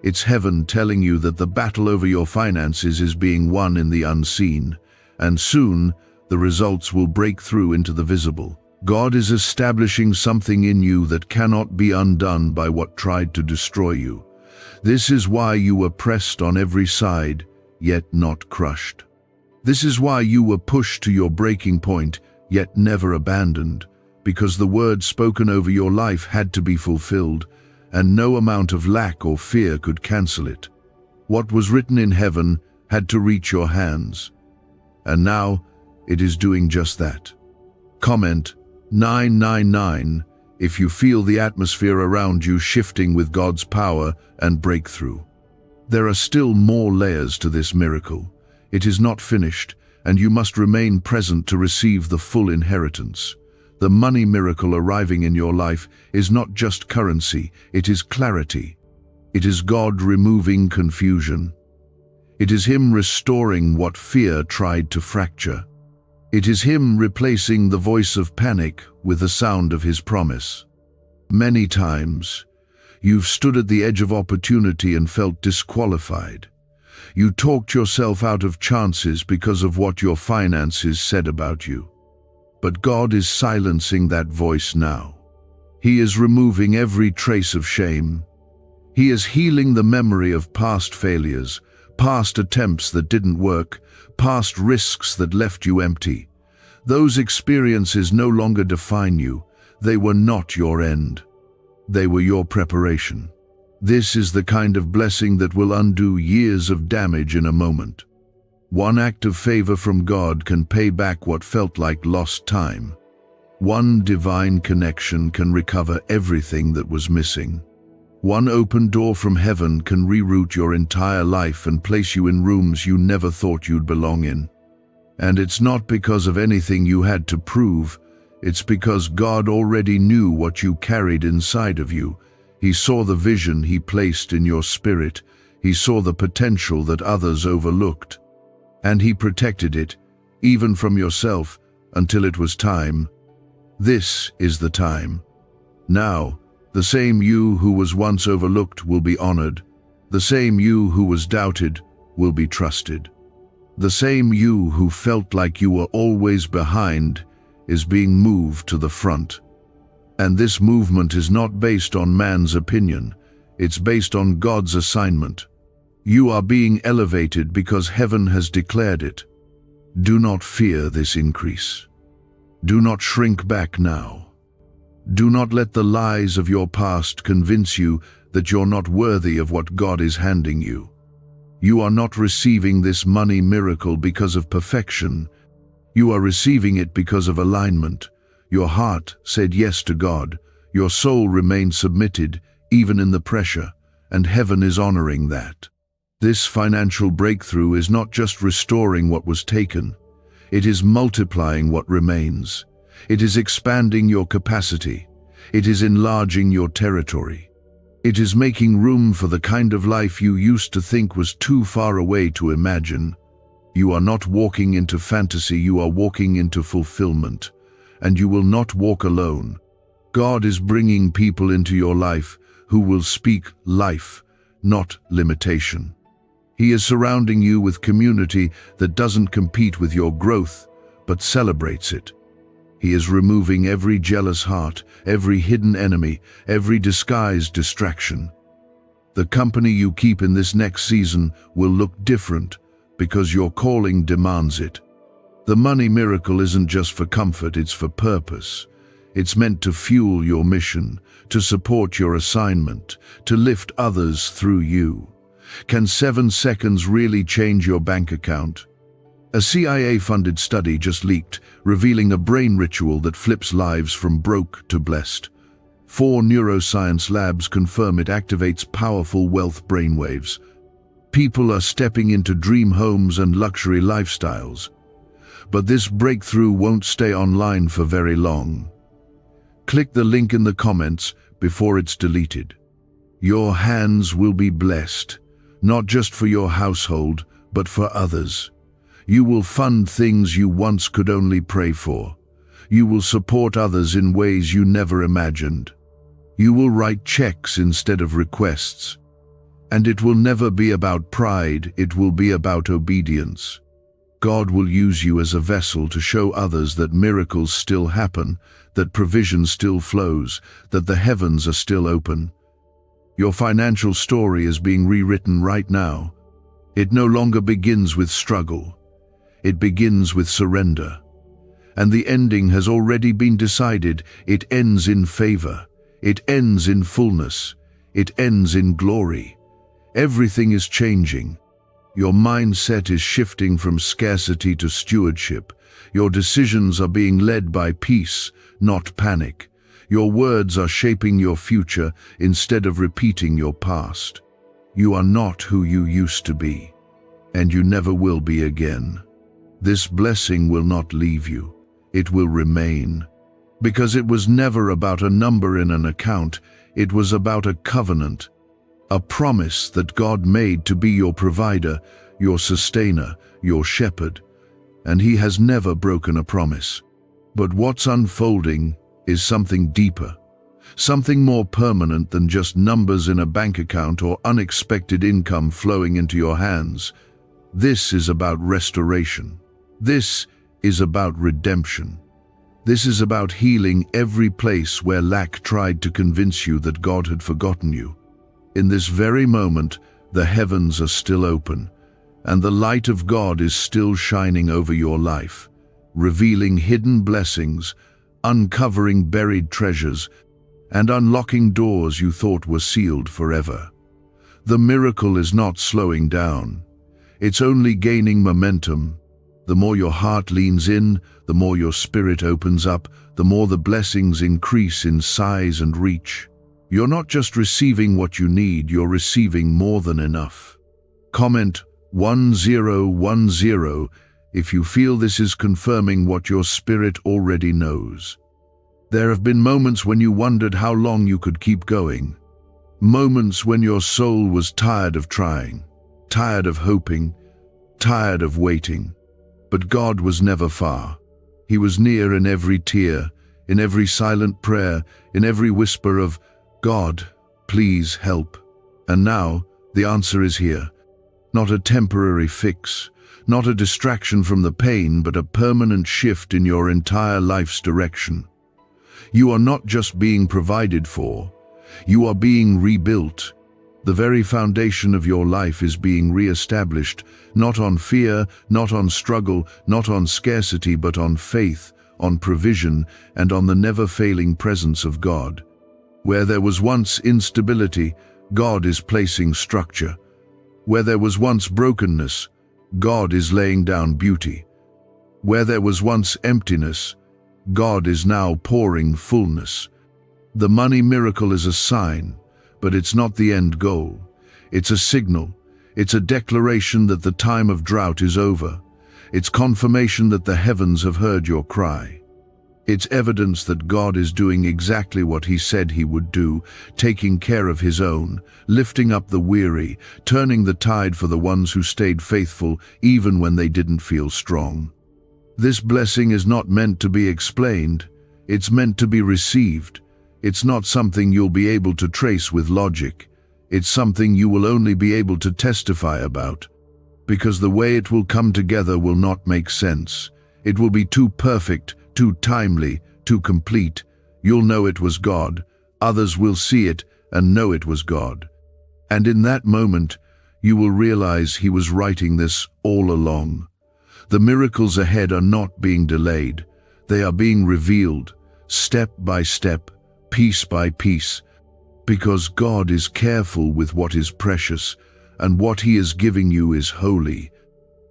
It's heaven telling you that the battle over your finances is being won in the unseen, and soon the results will break through into the visible. God is establishing something in you that cannot be undone by what tried to destroy you. This is why you were pressed on every side, yet not crushed. This is why you were pushed to your breaking point, yet never abandoned, because the word spoken over your life had to be fulfilled, and no amount of lack or fear could cancel it. What was written in heaven had to reach your hands, and now it is doing just that. Comment 999 if you feel the atmosphere around you shifting with God's power and breakthrough. There are still more layers to this miracle. It is not finished, and you must remain present to receive the full inheritance. The money miracle arriving in your life is not just currency, it is clarity. It is God removing confusion. It is Him restoring what fear tried to fracture. It is Him replacing the voice of panic with the sound of His promise. Many times, you've stood at the edge of opportunity and felt disqualified. You talked yourself out of chances because of what your finances said about you. But God is silencing that voice now. He is removing every trace of shame. He is healing the memory of past failures, past attempts that didn't work, past risks that left you empty. Those experiences no longer define you. They were not your end. They were your preparation. This is the kind of blessing that will undo years of damage in a moment. One act of favor from God can pay back what felt like lost time. One divine connection can recover everything that was missing. One open door from heaven can reroute your entire life and place you in rooms you never thought you'd belong in. And it's not because of anything you had to prove, it's because God already knew what you carried inside of you. He saw the vision He placed in your spirit. He saw the potential that others overlooked. And He protected it, even from yourself, until it was time. This is the time. Now, the same you who was once overlooked will be honored. The same you who was doubted will be trusted. The same you who felt like you were always behind is being moved to the front. And this movement is not based on man's opinion. It's based on God's assignment. You are being elevated because heaven has declared it. Do not fear this increase. Do not shrink back now. Do not let the lies of your past convince you that you're not worthy of what God is handing you. You are not receiving this money miracle because of perfection. You are receiving it because of alignment. Your heart said yes to God. Your soul remained submitted, even in the pressure, and heaven is honoring that. This financial breakthrough is not just restoring what was taken. It is multiplying what remains. It is expanding your capacity. It is enlarging your territory. It is making room for the kind of life you used to think was too far away to imagine. You are not walking into fantasy, you are walking into fulfillment. And you will not walk alone. God is bringing people into your life who will speak life, not limitation. He is surrounding you with community that doesn't compete with your growth, but celebrates it. He is removing every jealous heart, every hidden enemy, every disguised distraction. The company you keep in this next season will look different because your calling demands it. The money miracle isn't just for comfort, it's for purpose. It's meant to fuel your mission, to support your assignment, to lift others through you. Can 7 seconds really change your bank account? A CIA-funded study just leaked, revealing a brain ritual that flips lives from broke to blessed. 4 neuroscience labs confirm it activates powerful wealth brainwaves. People are stepping into dream homes and luxury lifestyles. But this breakthrough won't stay online for very long. Click the link in the comments before it's deleted. Your hands will be blessed, not just for your household, but for others. You will fund things you once could only pray for. You will support others in ways you never imagined. You will write checks instead of requests. And it will never be about pride, it will be about obedience. God will use you as a vessel to show others that miracles still happen, that provision still flows, that the heavens are still open. Your financial story is being rewritten right now. It no longer begins with struggle. It begins with surrender. And the ending has already been decided. It ends in favor. It ends in fullness. It ends in glory. Everything is changing. Your mindset is shifting from scarcity to stewardship. Your decisions are being led by peace, not panic. Your words are shaping your future instead of repeating your past. You are not who you used to be, and you never will be again. This blessing will not leave you. It will remain. Because it was never about a number in an account, it was about a covenant, a promise that God made to be your provider, your sustainer, your shepherd. And He has never broken a promise. But what's unfolding is something deeper, something more permanent than just numbers in a bank account or unexpected income flowing into your hands. This is about restoration. This is about redemption. This is about healing every place where lack tried to convince you that God had forgotten you. In this very moment, the heavens are still open, and the light of God is still shining over your life, revealing hidden blessings, uncovering buried treasures, and unlocking doors you thought were sealed forever. The miracle is not slowing down. It's only gaining momentum. The more your heart leans in, the more your spirit opens up, the more the blessings increase in size and reach. You're not just receiving what you need, you're receiving more than enough. Comment 1010 if you feel this is confirming what your spirit already knows. There have been moments when you wondered how long you could keep going. Moments when your soul was tired of trying, tired of hoping, tired of waiting. But God was never far. He was near in every tear, in every silent prayer, in every whisper of, "God, please help." And now, the answer is here. Not a temporary fix, not a distraction from the pain, but a permanent shift in your entire life's direction. You are not just being provided for, you are being rebuilt. The very foundation of your life is being re-established, not on fear, not on struggle, not on scarcity, but on faith, on provision, and on the never-failing presence of God. Where there was once instability, God is placing structure. Where there was once brokenness, God is laying down beauty. Where there was once emptiness, God is now pouring fullness. The money miracle is a sign, but it's not the end goal. It's a signal. It's a declaration that the time of drought is over. It's confirmation that the heavens have heard your cry. It's evidence that God is doing exactly what He said He would do, taking care of His own, lifting up the weary, turning the tide for the ones who stayed faithful even when they didn't feel strong. This blessing is not meant to be explained. It's meant to be received. It's not something you'll be able to trace with logic. It's something you will only be able to testify about. Because the way it will come together will not make sense. It will be too perfect, too timely, too complete. You'll know it was God. Others will see it and know it was God. And in that moment, you will realize He was writing this all along. The miracles ahead are not being delayed. They are being revealed, step by step, piece by piece, because God is careful with what is precious, and what He is giving you is holy.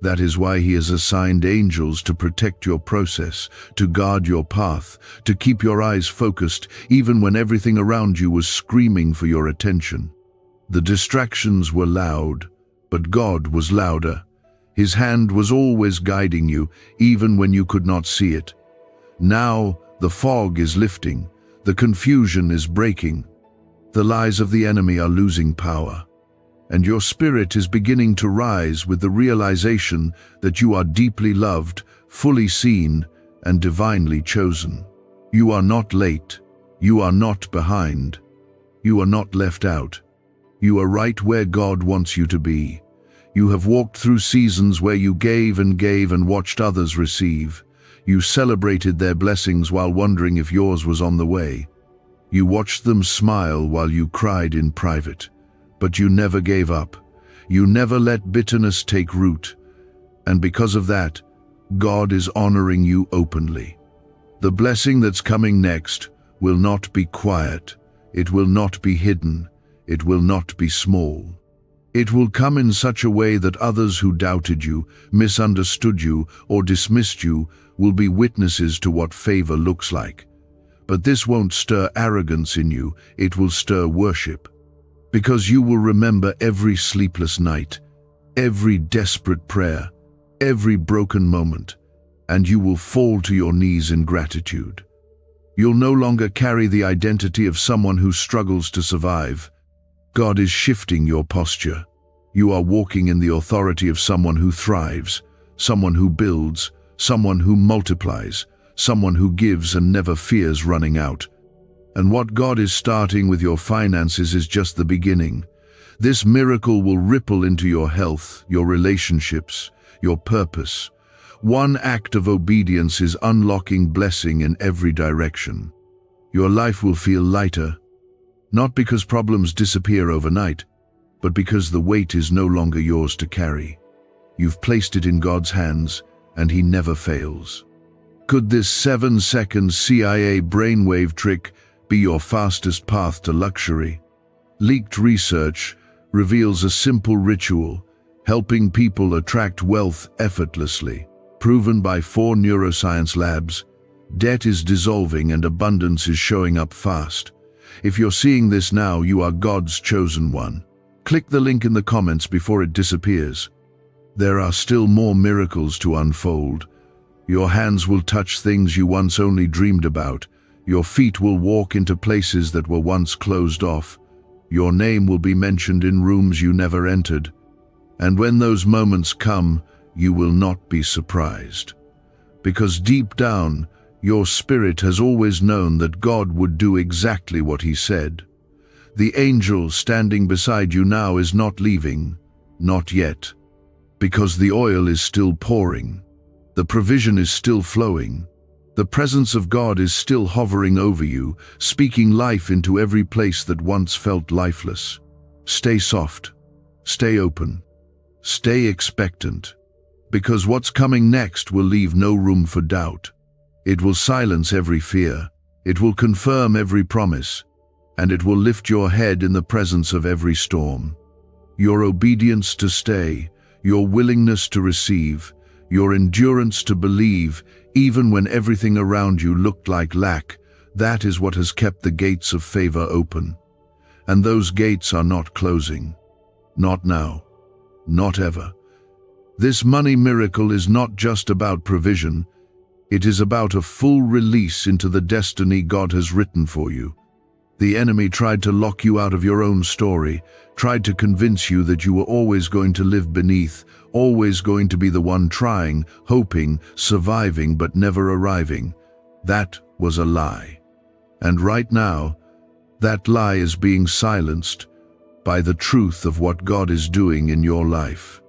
That is why He has assigned angels to protect your process, to guard your path, to keep your eyes focused, even when everything around you was screaming for your attention. The distractions were loud, but God was louder. His hand was always guiding you, even when you could not see it. Now, the fog is lifting. The confusion is breaking. The lies of the enemy are losing power. and your spirit is beginning to rise with the realization that you are deeply loved, fully seen, and divinely chosen. You are not late. You are not behind. You are not left out. You are right where God wants you to be. You have walked through seasons where you gave and watched others receive. You celebrated their blessings while wondering if yours was on the way. You watched them smile while you cried in private. But you never gave up. You never let bitterness take root. And because of that, God is honoring you openly. The blessing that's coming next will not be quiet. It will not be hidden. It will not be small. It will come in such a way that others who doubted you, misunderstood you, or dismissed you will be witnesses to what favor looks like. But this won't stir arrogance in you, it will stir worship. Because you will remember every sleepless night, every desperate prayer, every broken moment, and you will fall to your knees in gratitude. You'll no longer carry the identity of someone who struggles to survive. God is shifting your posture. You are walking in the authority of someone who thrives, someone who builds, someone who multiplies, someone who gives and never fears running out. And what God is starting with your finances is just the beginning. This miracle will ripple into your health, your relationships, your purpose. One act of obedience is unlocking blessing in every direction. Your life will feel lighter, not because problems disappear overnight, but because the weight is no longer yours to carry. You've placed it in God's hands, and He never fails. Could this 7-second CIA brainwave trick be your fastest path to luxury? Leaked research reveals a simple ritual, helping people attract wealth effortlessly. Proven by 4 neuroscience labs, debt is dissolving and abundance is showing up fast. If you're seeing this now, you are God's chosen one. Click the link in the comments before it disappears. There are still more miracles to unfold. Your hands will touch things you once only dreamed about. Your feet will walk into places that were once closed off. Your name will be mentioned in rooms you never entered. And when those moments come, you will not be surprised. Because deep down, your spirit has always known that God would do exactly what He said. The angel standing beside you now is not leaving, not yet. Because the oil is still pouring. The provision is still flowing. The presence of God is still hovering over you, speaking life into every place that once felt lifeless. Stay soft. Stay open. Stay expectant. Because what's coming next will leave no room for doubt. It will silence every fear. It will confirm every promise. And it will lift your head in the presence of every storm. Your obedience to stay, your willingness to receive, your endurance to believe, even when everything around you looked like lack, that is what has kept the gates of favor open. And those gates are not closing. Not now. Not ever. This money miracle is not just about provision. It is about a full release into the destiny God has written for you. The enemy tried to lock you out of your own story, tried to convince you that you were always going to live beneath, always going to be the one trying, hoping, surviving, but never arriving. That was a lie. And right now, that lie is being silenced by the truth of what God is doing in your life.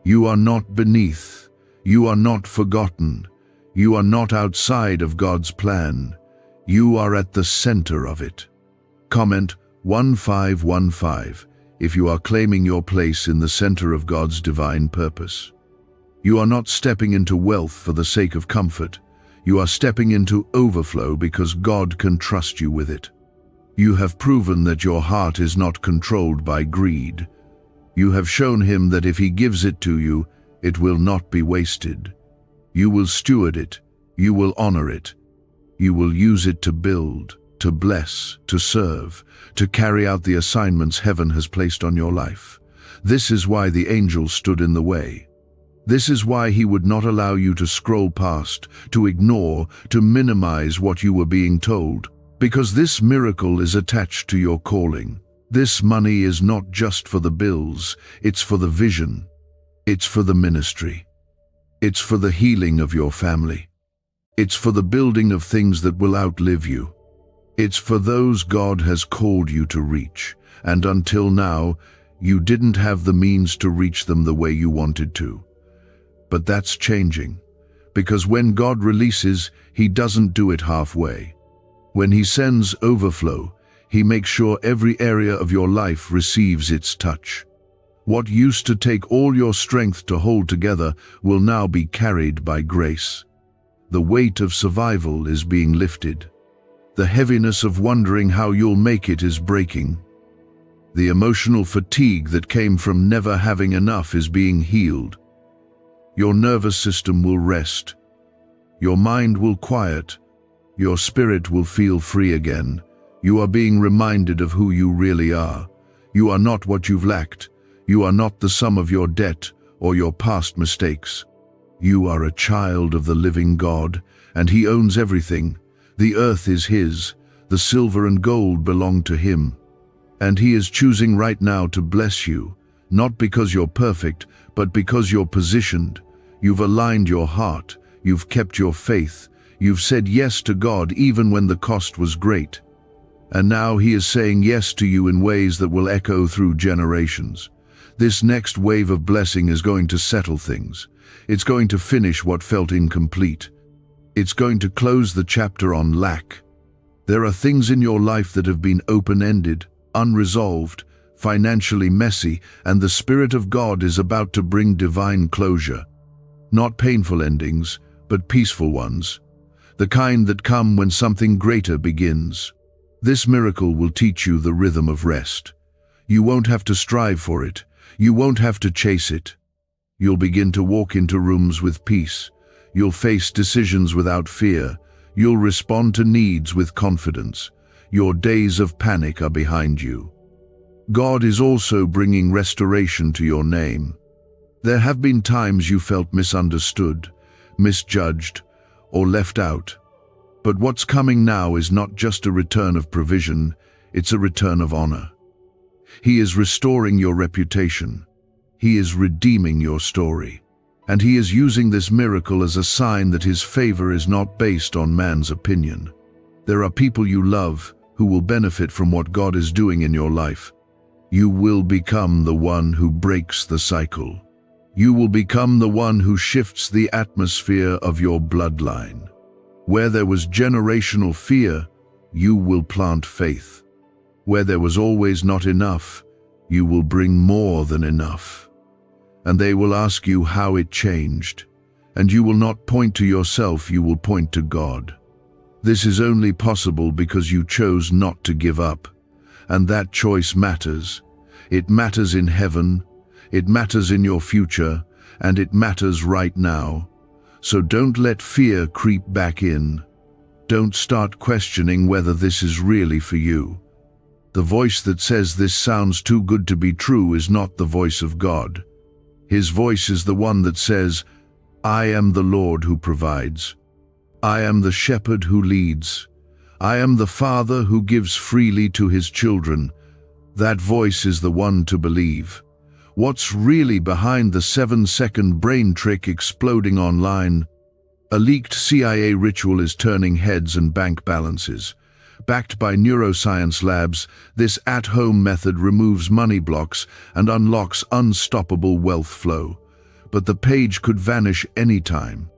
You are not beneath. You are not forgotten. You are not outside of God's plan. You are at the center of it. Comment 1515 if you are claiming your place in the center of God's divine purpose. You are not stepping into wealth for the sake of comfort. You are stepping into overflow because God can trust you with it. You have proven that your heart is not controlled by greed. You have shown Him that if He gives it to you, it will not be wasted. You will steward it. You will honor it. You will use it to build, to bless, to serve, to carry out the assignments heaven has placed on your life. This is why the angel stood in the way. This is why he would not allow you to scroll past, to ignore, to minimize what you were being told. Because this miracle is attached to your calling, This money is not just for the bills, it's for the vision. It's for the ministry. It's for the healing of your family. It's for the building of things that will outlive you. It's for those God has called you to reach, and until now, you didn't have the means to reach them the way you wanted to. But that's changing, because when God releases, He doesn't do it halfway. When He sends overflow, He makes sure every area of your life receives its touch. What used to take all your strength to hold together will now be carried by grace. The weight of survival is being lifted. The heaviness of wondering how you'll make it is breaking. The emotional fatigue that came from never having enough is being healed. Your nervous system will rest. Your mind will quiet. Your spirit will feel free again. You are being reminded of who you really are. You are not what you've lacked. You are not the sum of your debt or your past mistakes. You are a child of the living God, and He owns everything. The earth is His. The silver and gold belong to Him. And He is choosing right now to bless you, not because you're perfect, but because you're positioned. You've aligned your heart. You've kept your faith. You've said yes to God even when the cost was great. And now He is saying yes to you in ways that will echo through generations. This next wave of blessing is going to settle things. It's going to finish what felt incomplete. It's going to close the chapter on lack. There are things in your life that have been open-ended, unresolved, financially messy, and the Spirit of God is about to bring divine closure. Not painful endings, but peaceful ones. The kind that come when something greater begins. This miracle will teach you the rhythm of rest. You won't have to strive for it. You won't have to chase it. You'll begin to walk into rooms with peace. You'll face decisions without fear. You'll respond to needs with confidence. Your days of panic are behind you. God is also bringing restoration to your name. There have been times you felt misunderstood, misjudged, or left out. But what's coming now is not just a return of provision, it's a return of honor. He is restoring your reputation. He is redeeming your story. And He is using this miracle as a sign that His favor is not based on man's opinion. There are people you love who will benefit from what God is doing in your life. You will become the one who breaks the cycle. You will become the one who shifts the atmosphere of your bloodline. Where there was generational fear, you will plant faith. Where there was always not enough, you will bring more than enough. And they will ask you how it changed. And you will not point to yourself, you will point to God. This is only possible because you chose not to give up. And that choice matters. It matters in heaven, it matters in your future, and it matters right now. So don't let fear creep back in. Don't start questioning whether this is really for you. The voice that says this sounds too good to be true is not the voice of God. His voice is the one that says, I am the Lord who provides. I am the shepherd who leads. I am the Father who gives freely to His children. That voice is the one to believe. What's really behind the 7-second brain trick exploding online? A leaked CIA ritual is turning heads and bank balances. Backed by neuroscience labs, this at-home method removes money blocks and unlocks unstoppable wealth flow. But the page could vanish anytime.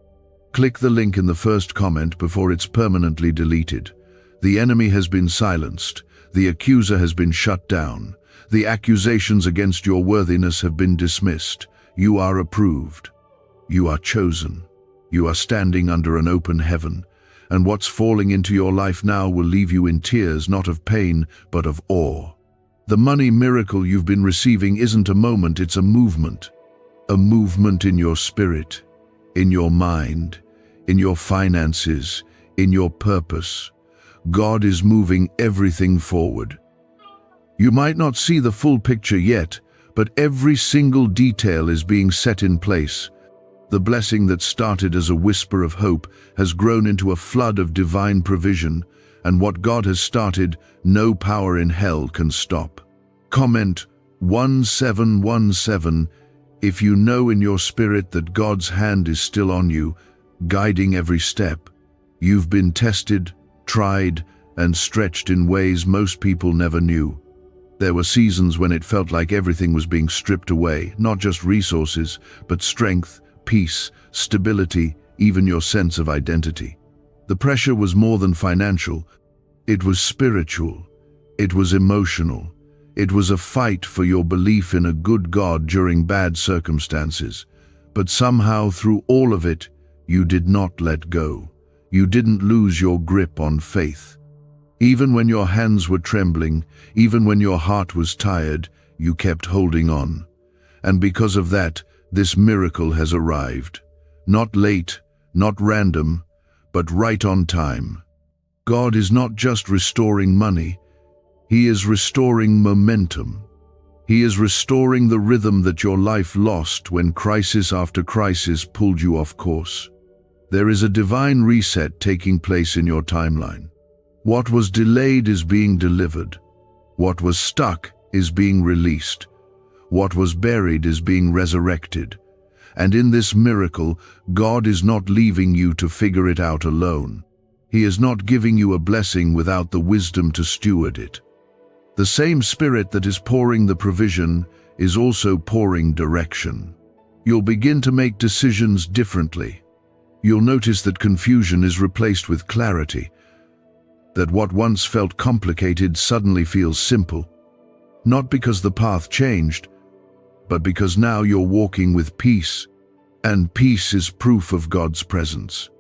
Click the link in the first comment before it's permanently deleted. The enemy has been silenced. The accuser has been shut down. The accusations against your worthiness have been dismissed. You are approved. You are chosen. You are standing under an open heaven. And what's falling into your life now will leave you in tears, not of pain, but of awe. The money miracle you've been receiving isn't a moment, it's a movement. A movement in your spirit, in your mind, in your finances, in your purpose. God is moving everything forward. You might not see the full picture yet, but every single detail is being set in place. The blessing that started as a whisper of hope has grown into a flood of divine provision, and what God has started, no power in hell can stop. Comment 1717 if you know in your spirit that God's hand is still on you, guiding every step. You've been tested, tried, and stretched in ways most people never knew. There were seasons when it felt like everything was being stripped away, not just resources, but strength, peace, stability, even your sense of identity. The pressure was more than financial. It was spiritual. It was emotional. It was a fight for your belief in a good God during bad circumstances. But somehow, through all of it, you did not let go. You didn't lose your grip on faith. Even when your hands were trembling, even when your heart was tired, you kept holding on. And because of that, this miracle has arrived. Not late, not random, but right on time. God is not just restoring money. He is restoring momentum. He is restoring the rhythm that your life lost when crisis after crisis pulled you off course. There is a divine reset taking place in your timeline. What was delayed is being delivered. What was stuck is being released. What was buried is being resurrected. And in this miracle, God is not leaving you to figure it out alone. He is not giving you a blessing without the wisdom to steward it. The same Spirit that is pouring the provision is also pouring direction. You'll begin to make decisions differently. You'll notice that confusion is replaced with clarity, that what once felt complicated suddenly feels simple. Not because the path changed, but because now you're walking with peace, and peace is proof of God's presence.